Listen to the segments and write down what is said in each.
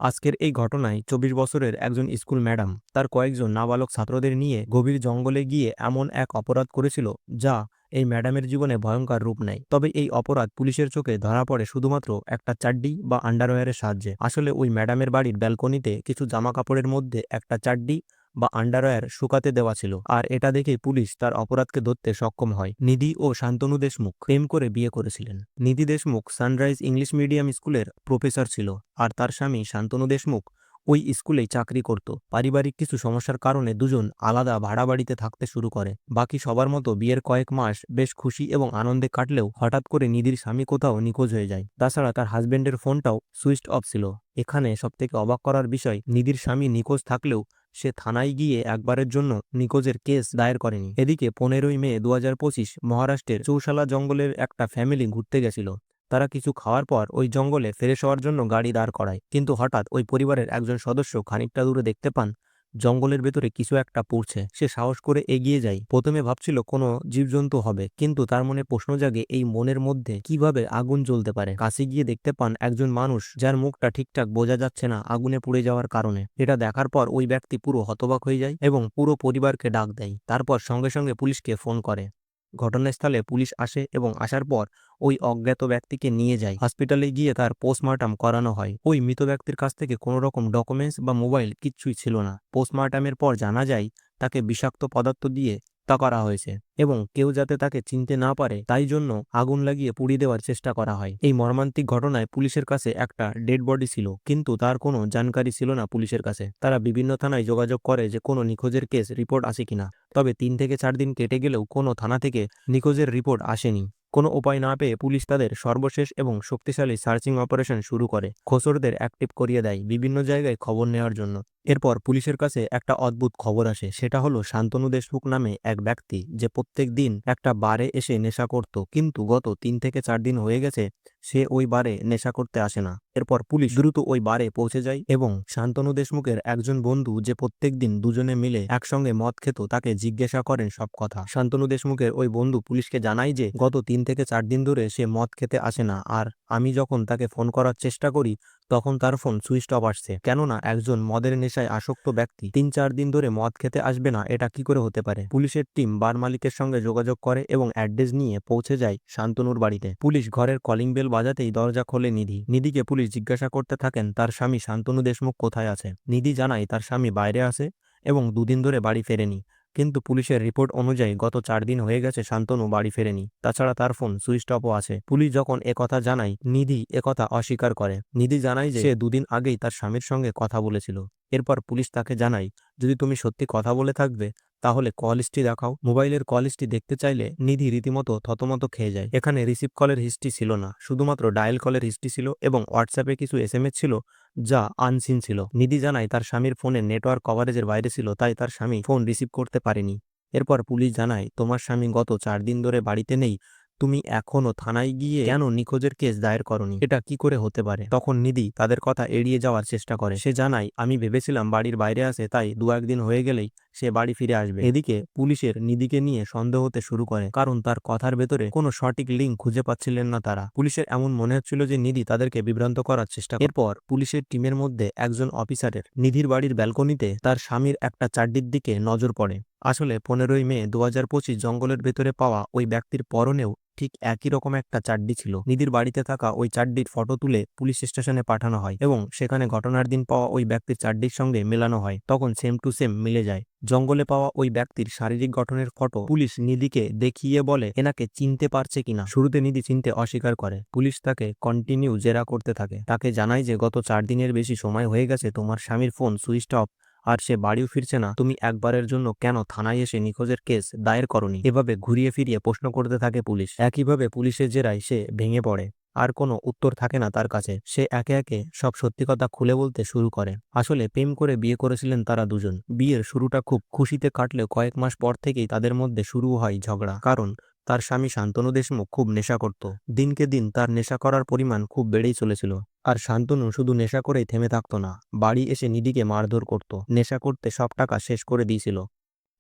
আজকের এই ঘটনায় ২৪ বছরের একজন স্কুল ম্যাডাম তার কয়েকজন নাবালক ছাত্রদের নিয়ে গভীর জঙ্গলে গিয়ে এমন এক অপরাধ করেছিল যা এই ম্যাডামের জীবনে ভয়ঙ্কর রূপ নেয়। তবে এই অপরাধ পুলিশের চোখে ধরা পড়ে শুধুমাত্র একটা চাড্ডি বা আন্ডারওয়্যারের সাহায্যে। আসলে ওই ম্যাডামের বাড়ির ব্যালকনিতে কিছু জামা কাপড়ের মধ্যে একটা চাড্ডি বা আন্ডারওয়্যার শুকাতে দেওয়া ছিল, আর এটা দেখেই পুলিশ তার অপরাধকে ধরতে সক্ষম হয়। নিধি ও শান্তনু দেশমুখ প্রেম করে বিয়ে করেছিলেন। নিধি দেশমুখ সানরাইজ ইংলিশ মিডিয়াম স্কুলের প্রফেসর ছিল, আর তার স্বামী শান্তনু দেশমুখ ওই স্কুলেই চাকরি করত। পারিবারিক কিছু সমস্যার কারণে দুজন আলাদা ভাড়া বাড়িতে থাকতে শুরু করে। বাকি সবার মতো বিয়ের কয়েক মাস বেশ খুশি এবং আনন্দে কাটলেও হঠাৎ করে নিধির স্বামী কোথাও নিখোঁজ হয়ে যায়। তাছাড়া তার হাজবেন্ডের ফোনটাও সুইচড অফ ছিল। এখানে সবথেকে অবাক করার বিষয়, নিধির স্বামী নিখোঁজ থাকলেও সে থানায় গিয়ে একবারের জন্য নিখোঁজের কেস দায়ের করেনি। এদিকে 15ই মে 2025 মহারাষ্ট্রের চৌশালা জঙ্গলের একটা ফ্যামিলি ঘুরতে গেছিল। তারা কিছু খাওয়ার পর ওই জঙ্গলে ফ্রেশ হওয়ার জন্য গাড়ি দাঁড় করায়, কিন্তু হঠাৎ ওই পরিবারের একজন সদস্য খানিকটা দূরে দেখতে পান জঙ্গলের ভেতরে কিছু একটা পড়ছে। সে সাহস করে এগিয়ে যায়। প্রথমে ভাবছিল কোনো জীবজন্তু হবে, কিন্তু তার মনে প্রশ্ন জাগে এই মনের মধ্যে কিভাবে আগুন জ্বলতে পারে। কাছে গিয়ে দেখতে পান একজন মানুষ যার মুখটা ঠিকঠাক বোঝা যাচ্ছে না আগুনে পুড়ে যাওয়ার কারণে। এটা দেখার পর ওই ব্যক্তি পুরো হতবাক হয়ে যায় এবং পুরো পরিবারকে ডাক দেয়। তারপর সঙ্গে সঙ্গে পুলিশকে ফোন করে। ঘটনাস্থলে পুলিশ আসে এবং আসার পর ওই অজ্ঞাত ব্যক্তিকে নিয়ে যায় হসপিটালে। গিয়ে তার পোস্টমর্টম করানো হয়। ওই মৃত ব্যক্তির কাছ থেকে কোনো রকম ডকুমেন্টস বা মোবাইল কিচ্ছুই ছিল না। পোস্টমর্টমের পর জানা যায় তাকে বিষাক্ত পদার্থ দিয়ে হত্যা করা হয়েছে এবং কেউ যাতে তাকে চিনতে না পারে তাই জন্য আগুন লাগিয়ে পুড়িয়ে দেওয়ার চেষ্টা করা হয়। এই মর্মান্তিক ঘটনায় পুলিশের কাছে একটা ডেড বডি ছিল, কিন্তু তার কোনো জানকারি ছিল না পুলিশের কাছে। তারা বিভিন্ন থানায় যোগাযোগ করে যে কোনো নিখোঁজের কেস রিপোর্ট আসে কিনা। তবে 3 থেকে 4 দিন কেটে গেলেও কোনো থানা থেকে নিখোঁজের রিপোর্ট আসেনি। কোনো উপায় না পেয়ে পুলিশ তাদের সর্বশেষ এবং শক্তিশালী সার্চিং অপারেশন শুরু করে। খোসরদের অ্যাক্টিভ করিয়ে দেয় বিভিন্ন জায়গায় খবর নেওয়ার জন্য। এরপর পুলিশের কাছে একটা অদ্ভুত খবর আসে। সেটা হলো শান্তনু দেশমুখ নামে এক ব্যক্তি যে প্রত্যেক দিন একটা বারে এসে নেশা করত, কিন্তু গত 3 থেকে 4 দিন হয়ে গেছে সে ওই বারে নেশা করতে আসে না। এরপর পুলিশ দ্রুত ওই বারে পৌঁছে যায় এবং শান্তনু দেশমুখের একজন বন্ধু যে প্রত্যেকদিন দুজনে মিলে একসঙ্গে মদ খেত তাকে জিজ্ঞাসা করেন সব কথা। শান্তনু দেশমুখের ওই বন্ধু পুলিশকে জানায় যে গত 3 থেকে 4 দিন ধরে সে মদ খেতে আসে না, আর আমি যখন তাকে ফোন করার চেষ্টা করি তখন তার ফোন সুইচ অফ আসছে। কেননা একজন মদের নেশায় আসক্ত ব্যক্তি 3-4 দিন ধরে মদ খেতে আসবে না, এটা কি করে হতে পারে। পুলিশের টিম বার মালিকের সঙ্গে যোগাযোগ করে এবং অ্যাড্রেস নিয়ে পৌঁছে যায় শান্তনুর বাড়িতে। পুলিশ ঘরের কলিং বেল বাজাতেই দরজা খোলে নিধি। নিধিকে পুলিশ জিজ্ঞাসা করতে থাকেন তার স্বামী শান্তনু দেশমুখ কোথায় আছে। নিধি জানায় তার স্বামী বাইরে আছে এবং 2 দিন ধরে বাড়ি ফেরেনি, কিন্তু পুলিশের রিপোর্ট অনুযায়ী গত 4 দিন হয়ে গেছে শান্তনু বাড়ি ফেরেনি। তাছাড়া তার ফোন সুইচ অফও আছে। পুলিশ যখন একথা জানায় নিধি একথা অস্বীকার করে। নিধি জানায় যে সে 2 দিন আগেই তার স্বামীর সঙ্গে কথা বলেছিল। এরপর পুলিশ তাকে জানায়, যদি তুমি সত্যি কথা বলে থাকবে তাহলে কল হিস্ট্রি দেখাও। মোবাইলের কল হিস্ট্রি দেখতে চাইলে নিধি রীতিমতো থতমত খেয়ে যায়। এখানে রিসিভ কলের হিস্ট্রি ছিল না, শুধুমাত্র ডায়াল কলের হিস্ট্রি ছিল এবং হোয়াটসঅ্যাপে কিছু এসএমএস ছিল যা আনসিন ছিল। নিধি জানায় তার স্বামীর ফোনে নেটওয়ার্ক কভারেজের বাইরে ছিল, তাই তার স্বামী ফোন রিসিভ করতে পারেনি। এরপর পুলিশ জানায় তোমার স্বামী গত 4 দিন ধরে বাড়িতে নেই, তুমি এখনো থানায় গিয়ে কেন নিখোঁজের কেস দায়ের করনি, এটা কি করে হতে পারে। তখন নিধি তাদের কথা এড়িয়ে যাওয়ার চেষ্টা করে। সে জানায় আমি ভেবেছিলাম বাড়ির বাইরে আছে, তাই 2-1 দিন হয়ে গেলেই সে বাড়ি ফিরে আসবে। এদিকে পুলিশের নিধিকে নিয়ে সন্দেহ হতে শুরু করে, কারণ তার কথার ভেতরে কোনো সঠিক লিঙ্ক খুঁজে পাচ্ছিলেন না তারা। পুলিশের এমন মনে হচ্ছিল যে নিধি তাদেরকে বিভ্রান্ত করার চেষ্টা করে। এরপর পুলিশের টিমের মধ্যে একজন অফিসারের নিধির বাড়ির ব্যালকনিতে তার স্বামীর একটা চাড্ডির দিকে নজর পড়ে। আসলে 15ই মে 2025 জঙ্গলের ভেতরে পাওয়া ওই ব্যক্তির পরনেও ঠিক একই রকম একটা চাড্ডি ছিল। নিধির বাড়িতে থাকা ওই চাড্ডির ফটো তুলে পুলিশ স্টেশনে পাঠানো হয় এবং সেখানে ঘটনার দিন পাওয়া ওই ব্যক্তির চাড্ডির সঙ্গে মেলানো হয়। তখন সেম টু সেম মিলে যায়। জঙ্গলে পাওয়া ওই ব্যক্তির শারীরিক গঠনের ফটো পুলিশ নিধিকে দেখিয়ে বলে এনাকে চিনতে পারছে কিনা। শুরুতে নিধি চিনতে অস্বীকার করে। পুলিশ তাকে কন্টিনিউ জেরা করতে থাকে। তাকে জানায় যে গত 4 দিনের বেশি সময় হয়ে গেছে তোমার স্বামীর ফোন সুইচ অফ আর সে বাড়িও ফিরছে না। তুমি একবারের জন্য কেন থানায় এসে নিখোঁজের কেস দায়ের করনি। এভাবে ঘুরিয়ে ফিরিয়ে প্রশ্ন করতে থাকে পুলিশ। একইভাবে পুলিশের জেরায় সে ভেঙে পড়ে। আর কোনো উত্তর থাকে না তার কাছে। সে একে একে সব সত্যি কথা খুলে বলতে শুরু করে। আসলে প্রেম করে বিয়ে করেছিলেন তারা দুজন। বিয়ের শুরুটা খুব খুশিতে কাটলেও কয়েক মাস পর থেকেই তাদের মধ্যে শুরু হয় ঝগড়া। কারণ তার স্বামী শান্তনু দেশমুখ খুব নেশা করত। দিনকে দিন তার নেশা করার পরিমাণ খুব বেড়েই চলেছিল। আর শান্তনু শুধু নেশা করেই থেমে থাকতো না, বাড়ি এসে নিধিকে মারধর করত। নেশা করতে সব টাকা শেষ করে দিয়েছিল।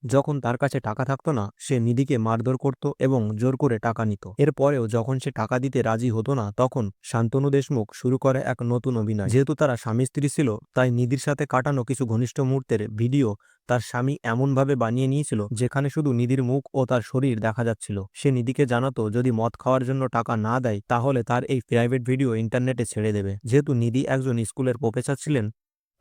যখন তার কাছে টাকা থাকতো না, সে নিধিকে মারধর করত এবং জোর করে টাকা নিত। এরপরেও যখন সে টাকা দিতে রাজি হতো না, তখন শান্তনু দেশমুখ শুরু করে এক নতুন অভিনয়। যেহেতু তারা স্বামী স্ত্রী ছিল, তাই নিধির সাথে কাটানো কিছু ঘনিষ্ঠ মুহূর্তের ভিডিও তার স্বামী এমনভাবে বানিয়ে নিয়েছিল যেখানে শুধু নিধির মুখ ও তার শরীর দেখা যাচ্ছিল। সে নিধিকে জানাতো যদি মদ খাওয়ার জন্য টাকা না দেয় তাহলে তার এই প্রাইভেট ভিডিও ইন্টারনেটে ছেড়ে দেবে। যেহেতু নিধি একজন স্কুলের প্রফেসর ছিলেন,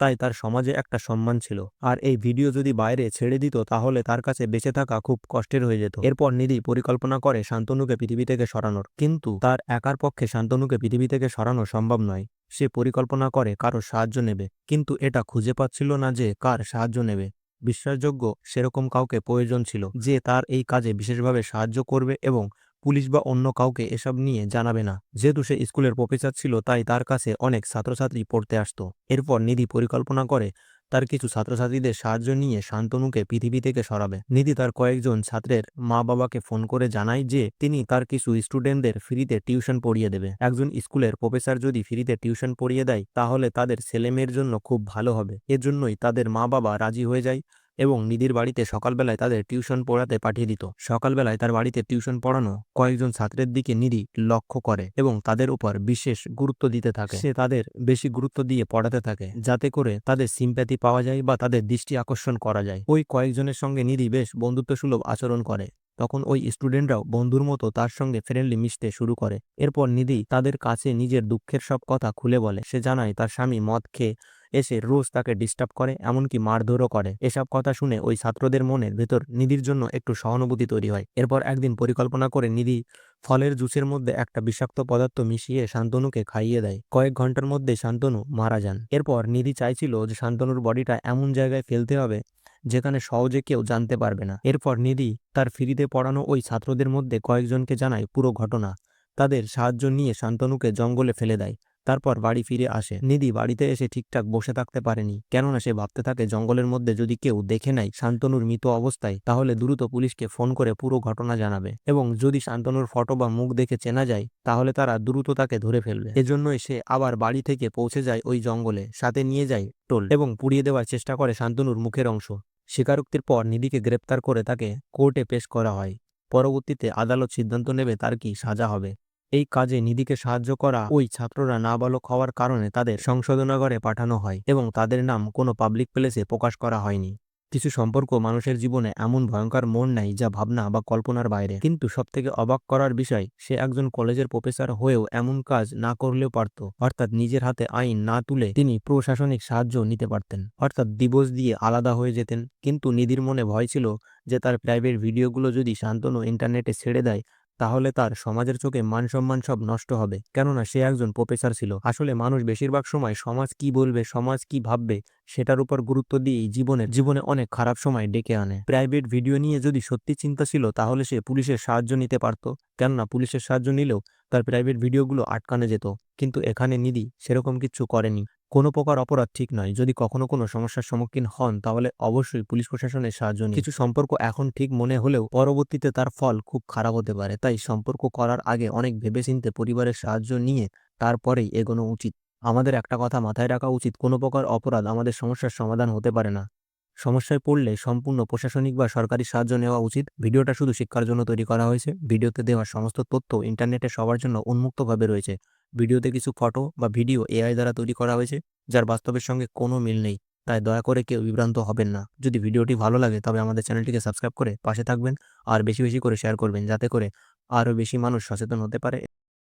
তাই তার সমাজে একটা সম্মান ছিল, আর এই ভিডিও যদি বাইরে ছেড়ে দিত তাহলে তার কাছে বেঁচে থাকা খুব কষ্টের হয়ে যেত। এরপর নিধি পরিকল্পনা করে শান্তনুকে পৃথিবী থেকে সরানোর, কিন্তু তার একার পক্ষে শান্তনুকে পৃথিবী থেকে সরানো সম্ভব নয়। সে পরিকল্পনা করে কারো সাহায্য নেবে, কিন্তু এটা খুঁজে পাচ্ছিল না যে কার সাহায্য নেবে। বিশ্বাসযোগ্য সেরকম কাউকে প্রয়োজন ছিল যে তার এই কাজে বিশেষভাবে সাহায্য করবে এবং পুলিশ বা অন্য কাউকে এসব নিয়ে জানাবে না। যেহেতু সে স্কুলের প্রফেসর ছিল, তাই তার কাছে অনেক ছাত্রছাত্রী পড়তে আসতো। এরপর নিধি পরিকল্পনা করে তার কিছু ছাত্রছাত্রীদের সাহায্য নিয়ে শান্তনুকে পৃথিবী থেকে সরাবে। নিধি তার কয়েকজন ছাত্রের মা বাবাকে ফোন করে জানায় যে তিনি তার কিছু স্টুডেন্টদের ফ্রিতে টিউশন পড়িয়ে দেবে। একজন স্কুলের প্রফেসর যদি ফ্রিতে টিউশন পড়িয়ে দেয় তাহলে তাদের ছেলেমেয়ের জন্য খুব ভালো হবে। এর জন্যই তাদের মা বাবা রাজি হয়ে যায় এবং নিধির বাড়িতে সকালবেলায় তাদের টিউশন পড়াতে পাঠিয়ে দিত। সকালবেলায় তার বাড়িতে টিউশন পড়ানো কয়েকজন ছাত্রের দিকে নিধি লক্ষ্য করে এবং তাদের উপর বিশেষ গুরুত্ব দিতে থাকে। সে তাদের বেশি গুরুত্ব দিয়ে পড়াতে থাকে যাতে করে তাদের সিম্প্যাথি পাওয়া যায় বা তাদের দৃষ্টি আকর্ষণ করা যায়। ওই কয়েকজনের সঙ্গে নিধি বেশ বন্ধুত্বসুলভ আচরণ করে। তখন ওই স্টুডেন্টরাও বন্ধুর মতো তার সঙ্গে ফ্রেন্ডলি মিশতে শুরু করে। এরপর নিধি তাদের কাছে নিজের দুঃখের সব কথা খুলে বলে। সে জানায় তার স্বামী মদ খেয়ে এসে রোজ তাকে ডিস্টার্ব করে, এমনকি মারধরও করে। এসব কথা শুনে ওই ছাত্রদের মনের ভেতর নিধির জন্য একটু সহানুভূতি তৈরি হয়। এরপর একদিন পরিকল্পনা করে নিধি ফলের জুসের মধ্যে একটা বিষাক্ত পদার্থ মিশিয়ে শান্তনুকে খাইয়ে দেয়। কয়েক ঘন্টার মধ্যে শান্তনু মারা যান। এরপর নিধি চাইছিল যে শান্তনুর বডিটা এমন জায়গায় ফেলতে হবে যেখানে সহজে কেউ জানতে পারবে না। এরপর নিধি তার ফ্রিতে পড়ানো ওই ছাত্রদের মধ্যে কয়েকজনকে জানায় পুরো ঘটনা। তাদের সাহায্য নিয়ে শান্তনুকে জঙ্গলে ফেলে দেয়। তারপর বাড়ি ফিরে আসে। নিধি বাড়িতে এসে ঠিকঠাক বসে থাকতে পারেনি, কেননা সে ভাবতে থাকে জঙ্গলের মধ্যে যদি কেউ দেখে নেয় শান্তনুর মৃত অবস্থায় তাহলে দ্রুত পুলিশকে ফোন করে পুরো ঘটনা জানাবে, এবং যদি শান্তনুর ফটো বা মুখ দেখে চেনা যায় তাহলে তারা দ্রুত তাকে ধরে ফেলবে। এজন্যই সে আবার বাড়ি থেকে পৌঁছে যায় ওই জঙ্গলে, সাথে নিয়ে যায় টোল এবং পুড়িয়ে দেওয়ার চেষ্টা করে শান্তনুর মুখের অংশ। স্বীকারোক্তির পর নিধিকে গ্রেপ্তার করে তাকে কোর্টে পেশ করা হয়। পরবর্তীতে আদালত সিদ্ধান্ত নেবে তার কি সাজা হবে। এই কাজে নিধিকে সাহায্য করা ওই ছাত্ররা নাবালক হওয়ার কারণে তাদের সংশোধনাগারে পাঠানো হয় এবং তাদের নাম কোনো পাবলিক প্লেসে প্রকাশ করা হয়নি। কিছু সম্পর্ক মানুষের জীবনে এমন ভয়ঙ্কর মোড় নেয় যা ভাবনা বা কল্পনার বাইরে। কিন্তু সবথেকে অবাক করার বিষয়, সে একজন কলেজের প্রফেসর হয়েও এমন কাজ না করলেও পারত। অর্থাৎ নিজের হাতে আইন না তুলে তিনি প্রশাসনিক সাহায্য নিতে পারতেন, অর্থাৎ ডিভোর্স দিয়ে আলাদা হয়ে যেতেন। কিন্তু নিধির মনে ভয় ছিল যে তার প্রাইভেট ভিডিওগুলো যদি শান্তনু ইন্টারনেটে ছেড়ে দেয় তাহলে তার সমাজের চোখে মান সম্মান সব নষ্ট হবে, কেননা সে একজন প্রফেসর ছিল। আসলে মানুষ বেশিরভাগ সময় সমাজ কি বলবে, সমাজ কি ভাববে সেটার উপর গুরুত্ব দিয়েই জীবনে অনেক খারাপ সময় ডেকে আনে। প্রাইভেট ভিডিও নিয়ে যদি সত্যি চিন্তা ছিল তাহলে সে পুলিশের সাহায্য নিতে পারত, কেননা পুলিশের সাহায্য নিলেও তার প্রাইভেট ভিডিওগুলো আটকানো যেত। কিন্তু এখানে নিধি সেরকম কিছু করেনি। কোনো প্রকার অপরাধ ঠিক নয়। যদি কখনো কোনো সমস্যার সম্মুখীন হন তাহলে অবশ্যই পুলিশ প্রশাসনের সাহায্য নিন। কিছু সম্পর্ক এখন ঠিক মনে হলেও পরবর্তীতে তার ফল খুব খারাপ হতে পারে, তাই সম্পর্ক করার আগে অনেক ভেবেচিন্তে পরিবারের সাহায্য নিয়ে তারপরেই এগোনো উচিত। আমাদের একটা কথা মাথায় রাখা উচিত, কোনো প্রকার অপরাধ আমাদের সমস্যার সমাধান হতে পারে না। সমস্যায় পড়লে সম্পূর্ণ প্রশাসনিক বা সরকারি সাহায্য নেওয়া উচিত। ভিডিওটা শুধু শিক্ষার জন্য তৈরি করা হয়েছে। ভিডিওতে দেওয়া সমস্ত তথ্য ইন্টারনেটে সবার জন্য উন্মুক্তভাবে রয়েছে। ভিডিওতে কিছু ফটো বা ভিডিও এআই দ্বারা তৈরি করা হয়েছে যার বাস্তবের সঙ্গে কোনো মিল নেই, তাই দয়া করে কেউ বিভ্রান্ত হবেন না। যদি ভিডিওটি ভালো লাগে তবে আমাদের চ্যানেলটিকে সাবস্ক্রাইব করে পাশে থাকবেন আর বেশি বেশি করে শেয়ার করবেন যাতে করে আরও বেশি মানুষ সচেতন হতে পারে।